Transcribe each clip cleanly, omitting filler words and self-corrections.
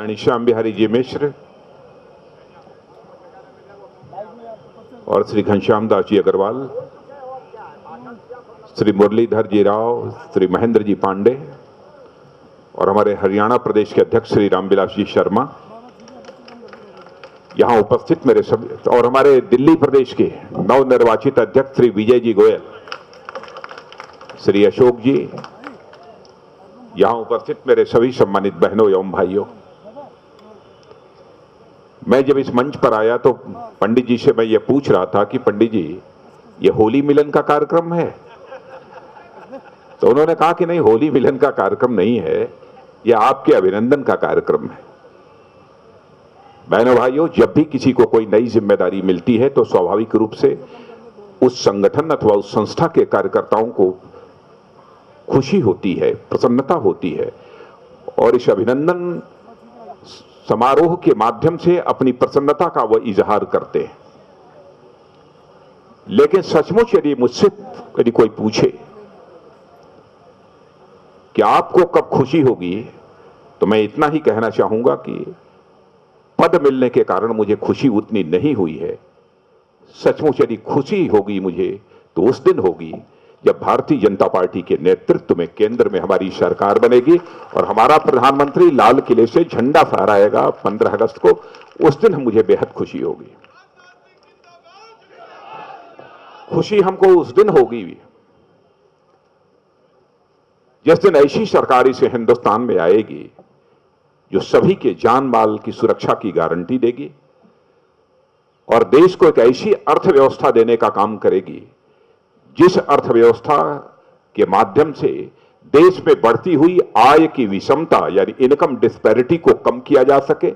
घनश्याम बिहारी जी मिश्र और श्री घनश्याम दास जी अग्रवाल, श्री मुरलीधर जी राव, श्री महेंद्र जी पांडे और हमारे हरियाणा प्रदेश के अध्यक्ष श्री रामविलास जी शर्मा, यहां उपस्थित मेरे सभी, और हमारे दिल्ली प्रदेश के नवनिर्वाचित अध्यक्ष श्री विजय जी गोयल, श्री अशोक जी, यहां उपस्थित मेरे सभी सम्मानित बहनों एवं भाइयों। मैं जब इस मंच पर आया तो पंडित जी से मैं ये पूछ रहा था कि पंडित जी, ये होली मिलन का कार्यक्रम है? तो उन्होंने कहा कि नहीं, होली मिलन का कार्यक्रम नहीं है, यह आपके अभिनंदन का कार्यक्रम है। बहनों भाइयों, जब भी किसी को कोई नई जिम्मेदारी मिलती है तो स्वाभाविक रूप से उस संगठन अथवा उस संस्था के कार्यकर्ताओं को खुशी होती है, प्रसन्नता होती है, और इस अभिनंदन समारोह के माध्यम से अपनी प्रसन्नता का वह इजहार करते हैं। लेकिन सचमुच यदि मुझसे यदि कोई पूछे कि आपको कब खुशी होगी, तो मैं इतना ही कहना चाहूंगा कि पद मिलने के कारण मुझे खुशी उतनी नहीं हुई है। सचमुच यदि खुशी होगी मुझे तो उस दिन होगी जब भारतीय जनता पार्टी के नेतृत्व में केंद्र में हमारी सरकार बनेगी और हमारा प्रधानमंत्री लाल किले से झंडा फहराएगा 15 अगस्त को। उस दिन मुझे बेहद खुशी होगी। खुशी हमको उस दिन होगी जिस दिन ऐसी सरकार इस हिंदुस्तान में आएगी जो सभी के जान माल की सुरक्षा की गारंटी देगी और देश को एक ऐसी अर्थव्यवस्था देने का काम करेगी जिस अर्थव्यवस्था के माध्यम से देश में बढ़ती हुई आय की विषमता यानी इनकम डिस्पैरिटी को कम किया जा सके,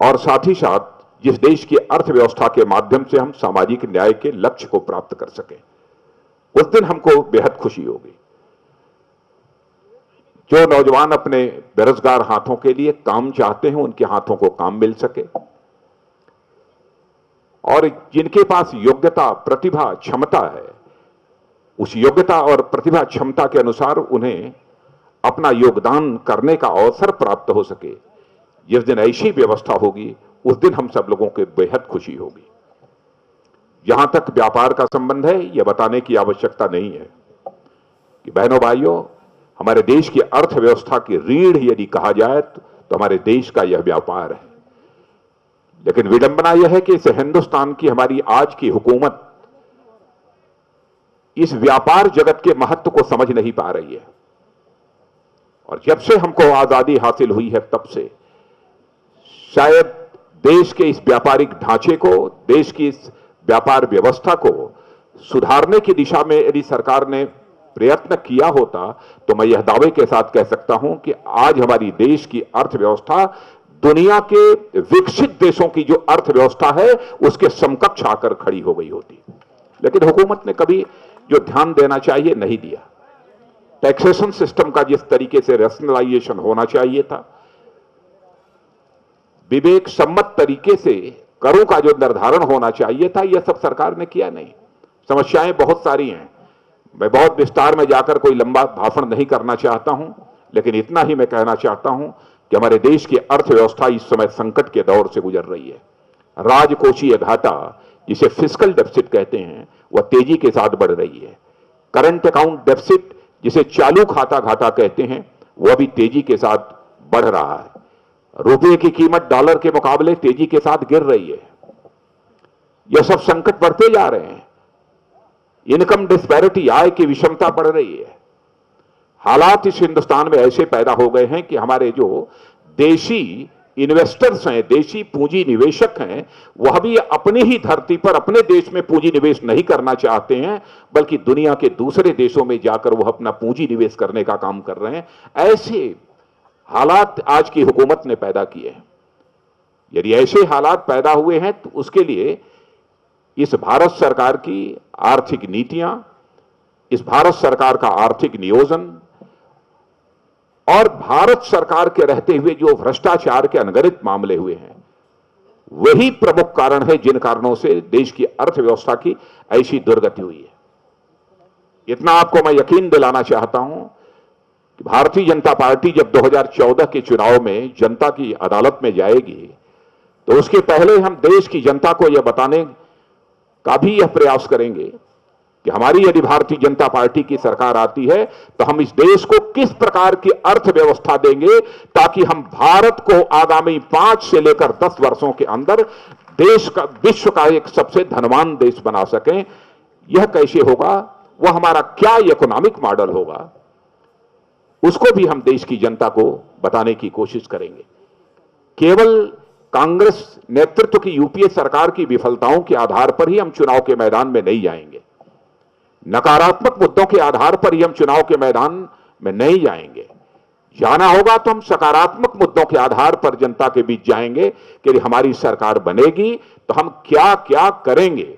और साथ ही साथ जिस देश की अर्थव्यवस्था के माध्यम से हम सामाजिक न्याय के लक्ष्य को प्राप्त कर सके। उस दिन हमको बेहद खुशी होगी। जो नौजवान अपने बेरोजगार हाथों के लिए काम चाहते हैं, उनके हाथों को काम मिल सके, और जिनके पास योग्यता, प्रतिभा, क्षमता है, उस योग्यता और प्रतिभा क्षमता के अनुसार उन्हें अपना योगदान करने का अवसर प्राप्त हो सके। जिस दिन ऐसी व्यवस्था होगी उस दिन हम सब लोगों को बेहद खुशी होगी। जहां तक व्यापार का संबंध है, यह बताने की आवश्यकता नहीं है कि बहनों भाइयों, हमारे देश की अर्थव्यवस्था की रीढ़ यदि कहा जाए तो हमारे देश का यह व्यापार है। लेकिन विडंबना यह है कि इस हिंदुस्तान की हमारी आज की हुकूमत इस व्यापार जगत के महत्व को समझ नहीं पा रही है। और जब से हमको आजादी हासिल हुई है तब से शायद देश के इस व्यापारिक ढांचे को, देश की इस व्यापार व्यवस्था को सुधारने की दिशा में यदि सरकार ने प्रयत्न किया होता तो मैं यह दावे के साथ कह सकता हूं कि आज हमारी देश की अर्थव्यवस्था दुनिया के विकसित देशों की जो अर्थव्यवस्था है उसके समकक्ष आकर खड़ी हो गई होती। लेकिन हुकूमत ने कभी जो ध्यान देना चाहिए नहीं दिया। टैक्सेशन सिस्टम का जिस तरीके से रैशनलाइजेशन होना चाहिए था, विवेक सम्मत तरीके से करों का जो निर्धारण होना चाहिए था, यह सब सरकार ने किया नहीं। समस्याएं बहुत सारी हैं। मैं बहुत विस्तार में जाकर कोई लंबा भाषण नहीं करना चाहता हूं, लेकिन इतना ही मैं कहना चाहता हूं कि हमारे देश की अर्थव्यवस्था इस समय संकट के दौर से गुजर रही है। राजकोषीय घाटा, जिसे फिस्कल डेफिसिट कहते हैं, वह तेजी के साथ बढ़ रही है। करंट अकाउंट डेफिसिट, जिसे चालू खाता घाटा कहते हैं, वह भी तेजी के साथ बढ़ रहा है। रुपये की कीमत डॉलर के मुकाबले तेजी के साथ गिर रही है। यह सब संकट बढ़ते जा रहे हैं। इनकम डिस्पैरिटी, आय की विषमता बढ़ रही है। हालात इस हिंदुस्तान में ऐसे पैदा हो गए हैं कि हमारे जो देशी इन्वेस्टर्स हैं, देशी पूंजी निवेशक हैं, वह भी अपनी ही धरती पर अपने देश में पूंजी निवेश नहीं करना चाहते हैं, बल्कि दुनिया के दूसरे देशों में जाकर वह अपना पूंजी निवेश करने का काम कर रहे हैं। ऐसे हालात आज की हुकूमत ने पैदा किए हैं। यदि ऐसे हालात पैदा हुए हैं तो उसके लिए इस भारत सरकार की आर्थिक नीतियां, इस भारत सरकार का आर्थिक नियोजन और भारत सरकार के रहते हुए जो भ्रष्टाचार के अनगणित मामले हुए हैं, वही प्रमुख कारण है जिन कारणों से देश की अर्थव्यवस्था की ऐसी दुर्गति हुई है। इतना आपको मैं यकीन दिलाना चाहता हूं कि भारतीय जनता पार्टी जब 2014 के चुनाव में जनता की अदालत में जाएगी तो उसके पहले हम देश की जनता को यह बताने का भी यह प्रयास करेंगे कि हमारी यदि भारतीय जनता पार्टी की सरकार आती है तो हम इस देश को किस प्रकार की अर्थव्यवस्था देंगे ताकि हम भारत को आगामी 5 से लेकर 10 वर्षों के अंदर देश का, विश्व का एक सबसे धनवान देश बना सकें। यह कैसे होगा, वह हमारा क्या इकोनॉमिक मॉडल होगा, उसको भी हम देश की जनता को बताने की कोशिश करेंगे। केवल कांग्रेस नेतृत्व की यूपीए सरकार की विफलताओं के आधार पर ही हम चुनाव के मैदान में नहीं जाएंगे, नकारात्मक मुद्दों के आधार पर ही हम चुनाव के मैदान में नहीं जाएंगे। जाना होगा तो हम सकारात्मक मुद्दों के आधार पर जनता के बीच जाएंगे कि यदि हमारी सरकार बनेगी तो हम क्या क्या करेंगे।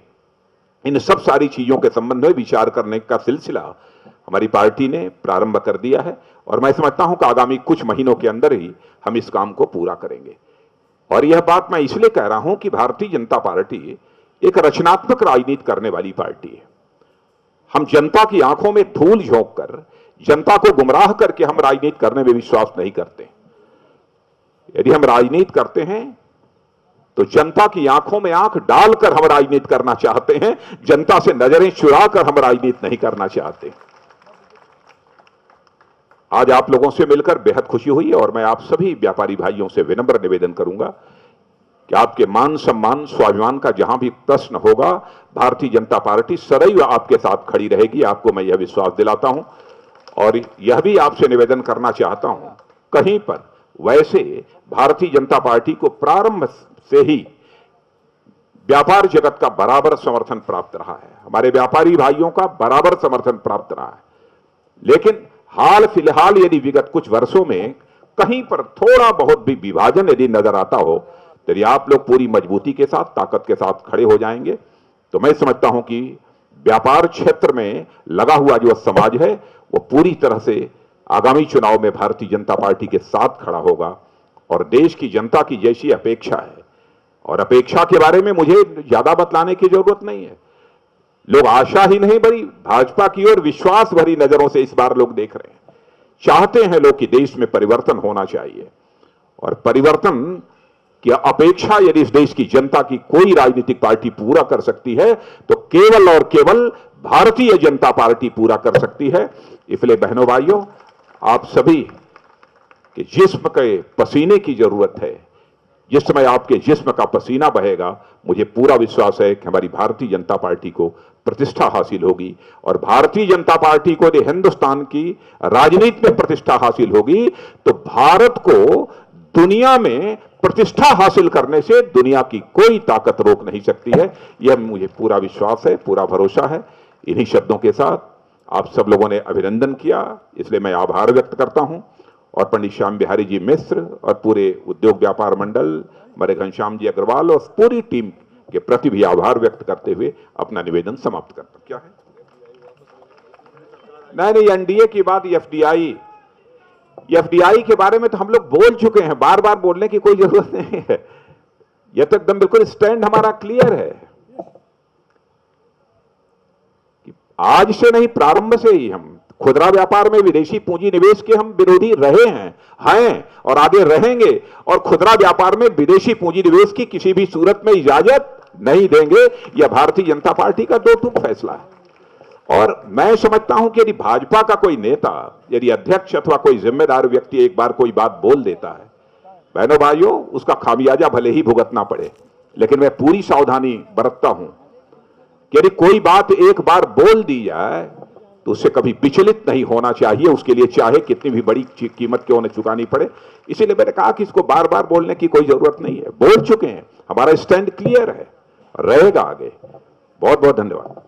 इन सब सारी चीजों के संबंध में विचार करने का सिलसिला हमारी पार्टी ने प्रारंभ कर दिया है और मैं समझता हूं कि आगामी कुछ महीनों के अंदर ही हम इस काम को पूरा करेंगे। और यह बात मैं इसलिए कह रहा हूं कि भारतीय जनता पार्टी एक रचनात्मक राजनीति करने वाली पार्टी है। हम जनता की आंखों में धूल झोंक कर, जनता को गुमराह करके हम राजनीति करने में विश्वास नहीं करते। यदि हम राजनीति करते हैं तो जनता की आंखों में आंख डालकर हम राजनीति करना चाहते हैं, जनता से नजरें चुराकर हम राजनीति नहीं करना चाहते। आज आप लोगों से मिलकर बेहद खुशी हुई और मैं आप सभी व्यापारी भाइयों से विनम्र निवेदन करूंगा कि आपके मान सम्मान स्वाभिमान का जहां भी प्रश्न होगा, भारतीय जनता पार्टी सदैव आपके साथ खड़ी रहेगी। आपको मैं यह विश्वास दिलाता हूं और यह भी आपसे निवेदन करना चाहता हूं, कहीं पर वैसे भारतीय जनता पार्टी को प्रारंभ से ही व्यापार जगत का बराबर समर्थन प्राप्त रहा है, हमारे व्यापारी भाइयों का बराबर समर्थन प्राप्त रहा है। लेकिन हाल फिलहाल यदि विगत कुछ वर्षों में कहीं पर थोड़ा बहुत भी विभाजन यदि नजर आता हो तो यदि आप लोग पूरी मजबूती के साथ, ताकत के साथ खड़े हो जाएंगे तो मैं समझता हूं कि व्यापार क्षेत्र में लगा हुआ जो समाज है वो पूरी तरह से आगामी चुनाव में भारतीय जनता पार्टी के साथ खड़ा होगा। और देश की जनता की जैसी अपेक्षा है, और अपेक्षा के बारे में मुझे ज्यादा बतलाने की जरूरत नहीं है, लोग आशा ही नहीं भरी भाजपा की ओर विश्वास भरी नजरों से इस बार लोग देख रहे हैं। चाहते हैं लोग कि देश में परिवर्तन होना चाहिए और परिवर्तन की अपेक्षा यदि इस देश की जनता की कोई राजनीतिक पार्टी पूरा कर सकती है तो केवल और केवल भारतीय जनता पार्टी पूरा कर सकती है। इसलिए बहनों भाइयों, आप सभी के जिस्म के पसीने की जरूरत है। जिस समय आपके जिस्म का पसीना बहेगा, मुझे पूरा विश्वास है कि हमारी भारतीय जनता पार्टी को प्रतिष्ठा हासिल होगी और भारतीय जनता पार्टी को यदि हिंदुस्तान की राजनीति में प्रतिष्ठा हासिल होगी तो भारत को दुनिया में प्रतिष्ठा हासिल करने से दुनिया की कोई ताकत रोक नहीं सकती है। यह मुझे पूरा विश्वास है, पूरा भरोसा है। इन्हीं शब्दों के साथ आप सब लोगों ने अभिनंदन किया, इसलिए मैं आभार व्यक्त करता हूं और पंडित श्याम बिहारी जी मिश्र और पूरे उद्योग व्यापार मंडल, हमारे घनश्याम जी अग्रवाल और पूरी टीम के प्रति भी आभार व्यक्त करते हुए अपना निवेदन समाप्त करता हूं। क्या है? नहीं, एनडीए की बात, एफडीआई के बारे में तो हम लोग बोल चुके हैं, बार बार बोलने की कोई जरूरत नहीं है। यह तो एकदम बिल्कुल स्टैंड हमारा क्लियर है कि आज से नहीं, प्रारंभ से ही हम खुदरा व्यापार में विदेशी पूंजी निवेश के हम विरोधी रहे हैं और आगे रहेंगे और खुदरा व्यापार में विदेशी पूंजी निवेश की किसी भी सूरत में इजाजत नहीं देंगे। यह भारतीय जनता पार्टी का दो टूक फैसला है। और मैं समझता हूं कि यदि भाजपा का कोई नेता, यदि अध्यक्ष अथवा कोई जिम्मेदार व्यक्ति एक बार कोई बात बोल देता है, बहनों भाइयों, उसका खामियाजा भले ही भुगतना पड़े, लेकिन मैं पूरी सावधानी बरतता हूं कि यदि कोई बात एक बार बोल दी जाए तो उससे कभी विचलित नहीं होना चाहिए, उसके लिए चाहे कितनी भी बड़ी कीमत क्यों न चुकानी पड़े। इसीलिए मैंने कहा कि इसको बार बार बोलने की कोई जरूरत नहीं है, बोल चुके हैं, हमारा स्टैंड क्लियर है, रहेगा आगे। बहुत बहुत धन्यवाद।